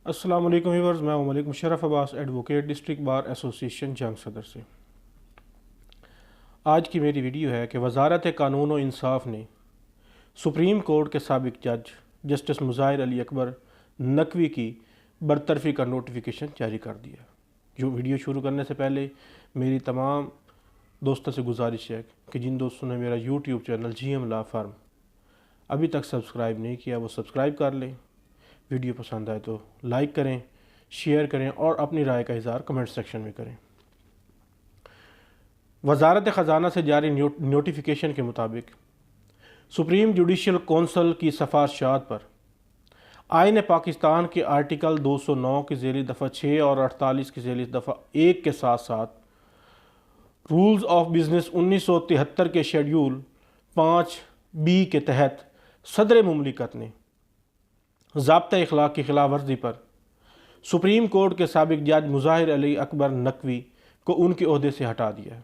अस्सलाम वालेकुम व्यूअर्स, मैं हूं Malik Musharraf Abbas, advocate, district bar association जंग सदर से। आज की मेरी वीडियो है कि वजारत कानून और इंसाफ ने सुप्रीम कोर्ट के साबिक जज जस्टिस मुज़ाहिर अली अकबर नकवी की बरतरफ़ी का नोटिफिकेशन जारी कर दिया। जो वीडियो शुरू करने से पहले मेरी तमाम दोस्तों से गुजारिश है कि जिन दोस्तों ने मेरा YouTube channel GM law firm अभी तक सब्सक्राइब नहीं किया वो सब्सक्राइब कर लें। वीडियो पसंद आए तो लाइक करें, शेयर करें और अपनी राय का इज़हार कमेंट सेक्शन में करें। वजारत ख़जाना से जारी नोटिफिकेशन के मुताबिक सुप्रीम जुडिशल कौंसल की सिफारिशात पर आईन पाकिस्तान के आर्टिकल 209 की ज़ेली दफ़ा 6 और 48 की ज़ेली दफ़ा 1 के साथ साथ रूल्स ऑफ बिजनेस 1973 के शेड्यूल 5B के तहत सदर मुमलिकत ने ज़ाब्ता इखलाक की खिलाफ वर्जी पर सुप्रीम कोर्ट के साबिक जज मुज़ाहिर अली अकबर नकवी को उनके ओहदे से हटा दिया है,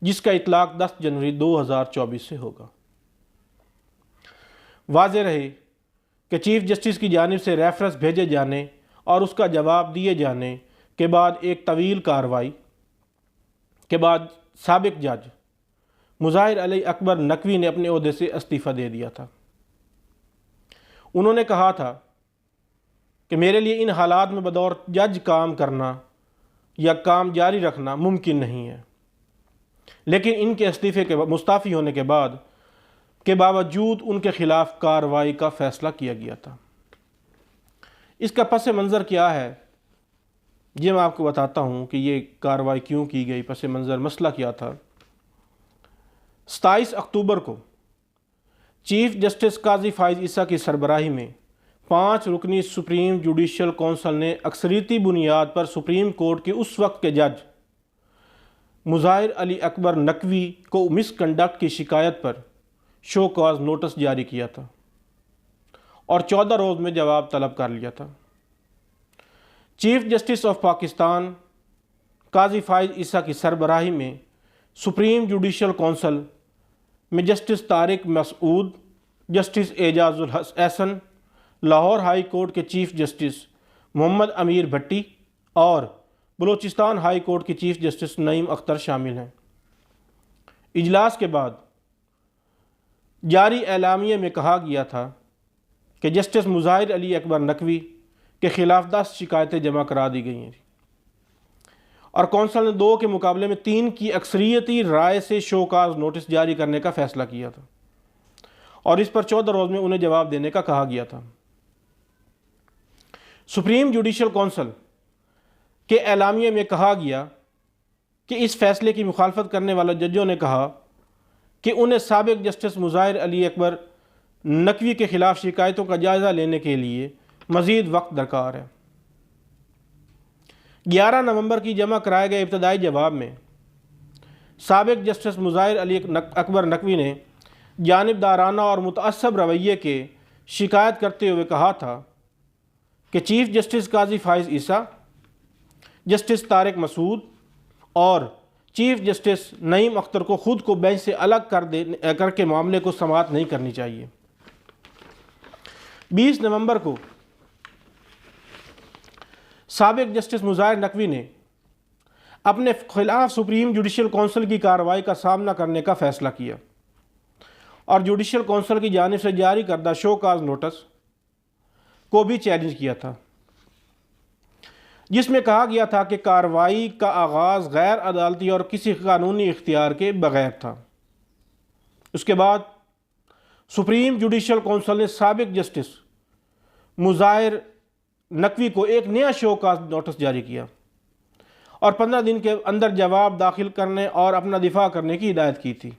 जिसका इतलाक़ 10 जनवरी 2024 से होगा। वाज़ेह रहे कि चीफ जस्टिस की जानिब से रेफरेंस भेजे जाने और उसका जवाब दिए जाने के बाद एक तवील कार्रवाई के बाद साबिक जज मुज़ाहिर अली अकबर नकवी ने अपने ओहदे से इस्तीफ़ा दे दिया था। उन्होंने कहा था कि मेरे लिए इन हालात में बतौर जज काम करना या काम जारी रखना मुमकिन नहीं है, लेकिन इनके इस्तीफ़े के मुस्ताफ़ी होने के बावजूद उनके ख़िलाफ़ कार्रवाई का फ़ैसला किया गया था। इसका पस मंज़र क्या है ये मैं आपको बताता हूँ कि ये कार्रवाई क्यों की गई। पस मंज़र मसला क्या था। 27 अक्टूबर को चीफ जस्टिस काजी फ़ाइज़ ईसा की सरबराही में 5 रुकनी सुप्रीम जुडिशल कौंसल ने अक्सरियती बुनियाद पर सुप्रीम कोर्ट के उस वक्त के जज मुज़ाहिर अली अकबर नकवी को मिसकंडक्ट की शिकायत पर शो कॉज नोटिस जारी किया था और 14 रोज़ में जवाब तलब कर लिया था। Chief justice of Pakistan Qazi Faez Isa की सरबराही में सुप्रीम जुडिशल कौंसल में justice Tariq Masood, justice Ejazul Hasan, Lahore high court के चीफ जस्टिस मोहम्मद अमीर भट्टी और बलूचिस्तान हाई कोर्ट की चीफ जस्टिस नईम अख्तर शामिल हैं। इजलास के बाद जारी एलामिये में कहा गया था कि जस्टिस मुज़ाहिर अली अकबर नकवी के ख़िलाफ़ 10 शिकायतें जमा करा दी गई हैं और कौंसल ने 2 के मुकाबले में 3 की अक्सरियती राय से शोकाज नोटिस जारी करने का फ़ैसला किया था और इस पर 14 रोज़ में उन्हें जवाब देने का कहा गया था। सुप्रीम जुडिशल कौंसल के एलामिये में कहा गया कि इस फैसले की मुखालफत करने वाले जजों ने कहा कि उन्हें साबिक जस्टिस मुज़ाहिर अली अकबर नकवी के ख़िलाफ़ शिकायतों का जायज़ा लेने के लिए मज़ीद वक्त दरकार है। 11 नवंबर की जमा कराए गए इब्तदाई जवाब में साबिक जस्टिस मुज़ाहिर अली अकबर नकवी ने जानिबदाराना और मुतअस्सब रवैये के शिकायत करते हुए कहा था कि चीफ जस्टिस काजी फ़ाइज़ ईसा, जस्टिस तारिक मसूद और चीफ जस्टिस नईम अख्तर को खुद को बेंच से अलग करके मामले को समाअत नहीं करनी चाहिए। 20 नवंबर को साबिक जस्टिस मुज़ाहिर नकवी ने अपने खिलाफ सुप्रीम जुडिशल कौंसल की कार्रवाई का सामना करने का फ़ैसला किया और जुडिशल कौंसल की जानिब से जारी करदा शो काज नोटिस को भी चैलेंज किया था, जिसमें कहा गया था कि कार्रवाई का आगाज़ गैर अदालती और किसी कानूनी इख्तियार के बगैर था। उसके बाद सुप्रीम जुडिशल कौंसल ने साबिक जस्टिस मुज़ाहिर नकवी को एक नया शो का नोटिस जारी किया और 15 दिन के अंदर जवाब दाखिल करने और अपना दिफा करने की हिदायत की थी।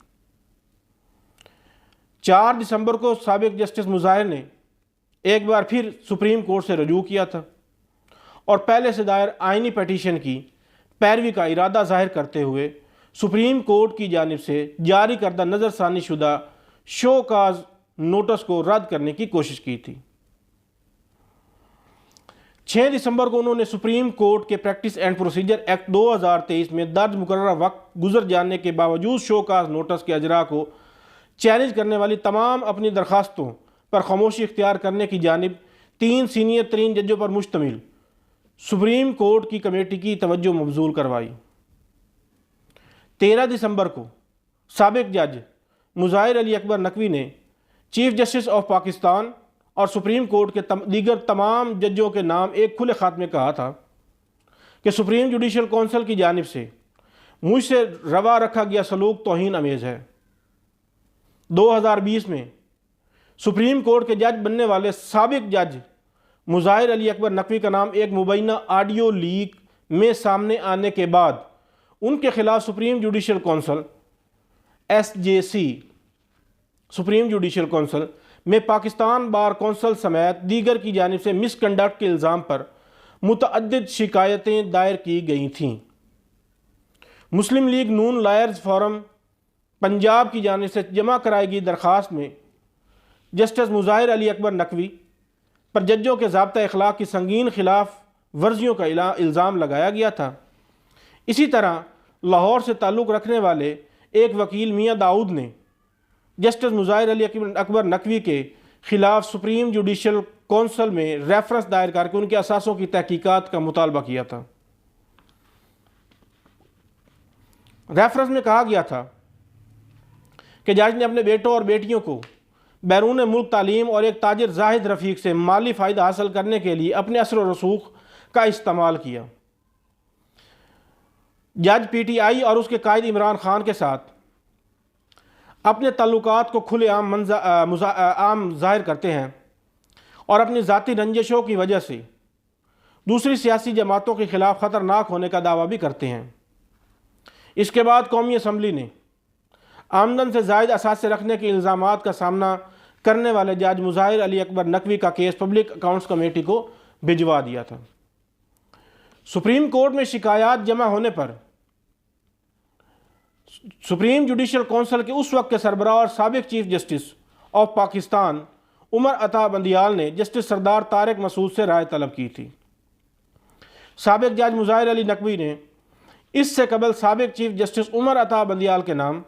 4 दिसंबर को साबिक जस्टिस मुज़ाहिर ने एक बार फिर सुप्रीम कोर्ट से रजू किया था और पहले से दायर आइनी पटिशन की पैरवी का इरादा जाहिर करते हुए सुप्रीम कोर्ट की जानिब से जारी करदा नज़रसानी शुदा शो काज नोटिस को रद्द करने की कोशिश की थी। 6 दिसंबर को उन्होंने सुप्रीम कोर्ट के प्रैक्टिस एंड प्रोसीजर एक्ट 2023 में दर्ज मुकर्रर वक्त गुजर जाने के बावजूद शो काज नोटिस के अजरा को चैलेंज करने वाली तमाम अपनी दरखास्तों पर खामोशी इख्तियार करने की जानिब 3 सीनियर तरीन जजों पर मुश्तमिल सुप्रीम कोर्ट की कमेटी की तवज्जो मबजूल करवाई। 13 दिसंबर को साबिक जज मुज़ाहिर अली अकबर नकवी ने चीफ जस्टिस ऑफ पाकिस्तान और सुप्रीम कोर्ट के दीगर तमाम जजों के नाम एक खुले ख़त में कहा था कि सुप्रीम जुडिशल कौंसिल की जानिब से मुझसे रवा रखा गया सलूक तौहीन अमेज़ है। 2020 में सुप्रीम कोर्ट के जज बनने वाले साबिक जज मुज़ाहिर अली अकबर नकवी का नाम एक मुबैना ऑडियो लीक में सामने आने के बाद उनके खिलाफ supreme judicial council SJC supreme judicial council में पाकिस्तान बार कौंसिल समेत दीगर की जानिब से मिसकंडक्ट के इल्ज़ाम पर मुतअद्दिद शिकायतें दायर की गई थीं। मुस्लिम लीग नून लॉयर्स फोरम पंजाब की जानिब से जमा कराई गई दरख्वास्त में जस्टिस मुज़ाहिर अली अकबर नकवी पर जजों के ज़ाब्ता अखलाक की संगीन खिलाफ वर्जियों का इल्ज़ाम लगाया गया था। इसी तरह लाहौर से ताल्लुक़ रखने वाले एक वकील मियाँ दाऊद ने जस्टिस मुज़ाहिर अली अकबर नकवी के ख़िलाफ़ सुप्रीम जुडिशल कौंसिल में रेफरेंस दायर करके उनके असासों की तहकीकात का मुतालबा किया था। रेफरेंस में कहा गया था कि जज ने अपने बेटों और बेटियों को बैरून मुल्क तालीम और एक ताजिर जाहिद रफ़ीक से माली फ़ायदा हासिल करने के लिए अपने असर व रसूख का इस्तेमाल किया। जज PTI और उसके कायद इमरान खान के साथ अपने ताल्लुकात को खुले आम ज़ाहिर करते हैं और अपनी ज़ाती रंजिशों की वजह से दूसरी सियासी जमातों के ख़िलाफ़ ख़तरनाक होने का दावा भी करते हैं। इसके बाद कौमी असम्बली ने आमदन से ज़ायद असासे रखने के इल्ज़ामात का सामना करने वाले जज मुज़ाहिर अली अकबर नकवी का केस पब्लिक अकाउंट्स कमेटी को भिजवा दिया था। सुप्रीम कोर्ट में शिकायत जमा होने पर सुप्रीम जुडिशल कौंसिल के उस वक्त के सरबराह और साबिक chief justice of Pakistan Umar Ata Bandial ने जस्टिस सरदार तारिक मसूद से राय तलब की थी। साबिक जज मुज़ाहिर अली नकवी ने इससे कबल साबिक चीफ जस्टिस उमर अता बंदियाल के नाम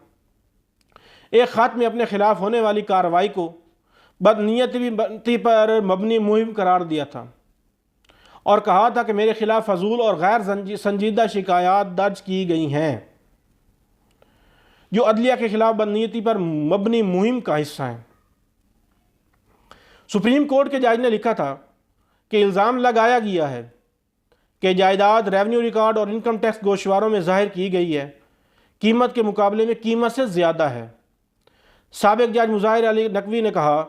एक ख़त में अपने खिलाफ होने वाली कार्रवाई को बदनीयती पर मबनी मुहिम करार दिया था और कहा था कि मेरे खिलाफ फजूल और गैर संजीदा शिकायत दर्ज की गई हैं जो अदलिया के खिलाफ बदनीयती पर मबनी मुहिम का हिस्सा हैं। सुप्रीम कोर्ट के जज ने लिखा था कि इल्ज़ाम लगाया गया है कि जायदाद रेवेन्यू रिकॉर्ड और इनकम टैक्स गोशवारों में ज़ाहिर की गई है कीमत के मुकाबले में कीमत से ज़्यादा है। साबिक जज मुज़ाहिर अली नकवी ने कहा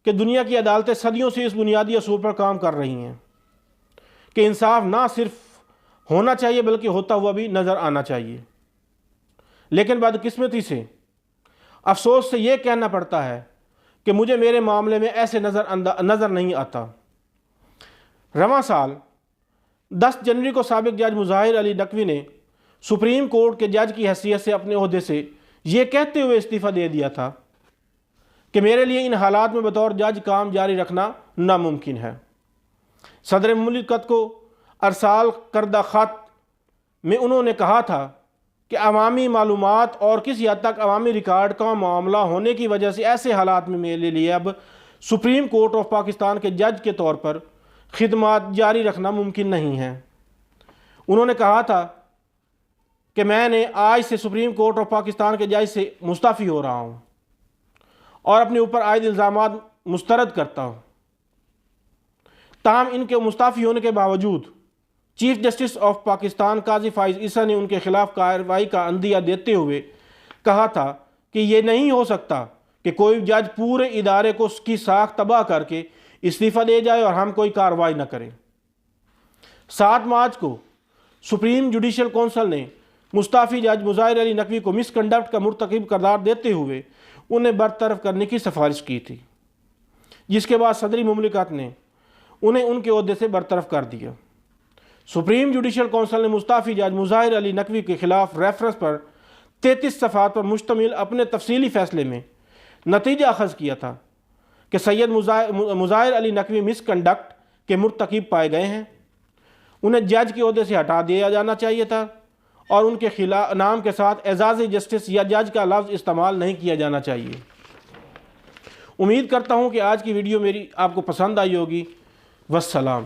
कि दुनिया की अदालतें सदियों से इस बुनियादी असूल पर काम कर रही हैं कि इंसाफ ना सिर्फ होना चाहिए बल्कि होता हुआ भी नज़र आना चाहिए, लेकिन बदकिस्मती से अफसोस से ये कहना पड़ता है कि मुझे मेरे मामले में ऐसे नज़र नहीं आता। रवां साल 10 जनवरी को साबिक जज मुज़ाहिर अली नकवी ने सुप्रीम कोर्ट के जज की हैसियत से अपने ओहदे से ये कहते हुए इस्तीफ़ा दे दिया था कि मेरे लिए इन हालात में बतौर जज काम जारी रखना नामुमकिन है। सदर मुमलिकत को अरसाल करदा ख़त में उन्होंने कहा था कि अवामी मालूमात और किसी हद तक अवामी रिकॉर्ड का मामला होने की वजह से ऐसे हालात में मेरे लिए अब सुप्रीम कोर्ट ऑफ पाकिस्तान के जज के तौर पर खिदमत जारी रखना मुमकिन नहीं है। उन्होंने कहा था कि मैंने आज से सुप्रीम कोर्ट ऑफ पाकिस्तान के जज से मुस्तफ़ी हो रहा हूँ और अपने ऊपर आयद इल्ज़ामात मुस्तरद करता हूँ। ताहम इनके मुस्तफ़ी होने के बावजूद चीफ जस्टिस ऑफ पाकिस्तान काजी फाइज ईसा ने उनके खिलाफ कार्रवाई का अंदिया देते हुए कहा था कि ये नहीं हो सकता कि कोई जज पूरे इदारे को उसकी साख तबाह करके इस्तीफ़ा दे जाए और हम कोई कार्रवाई न करें। 7 मार्च को सुप्रीम जुडिशल कौंसिल ने मुस्तफ़ी जज मुज़ाहिर अली नकवी को मिसकंडक्ट का मुर्तकिब करार देते हुए उन्हें बरतरफ करने की सिफारिश की थी, जिसके बाद सदरी मुमलिकत ने उन्हें उनके ओहदे से बरतरफ कर दिया। सुप्रीम जुडिशल कौंसिल ने मुस्तफ़ी जज मुज़ाहिर अली नकवी के खिलाफ रेफरेंस पर 33 सफ़ात पर मुश्तमिल अपने तफसीली फ़ैसले में नतीजा अखज़ किया था कि सैयद मुज़ाहिर अली नकवी मिसकंडक्ट के मुर्तकिब पाए गए हैं, उन्हें जज के ओहदे से हटा दिया जाना चाहिए था और उनके खिलाफ नाम के साथ एजाज़ जस्टिस या जज का लफ्ज़ इस्तेमाल नहीं किया जाना चाहिए। उम्मीद करता हूँ कि आज की वीडियो मेरी आपको पसंद आई होगी। वस्सलाम।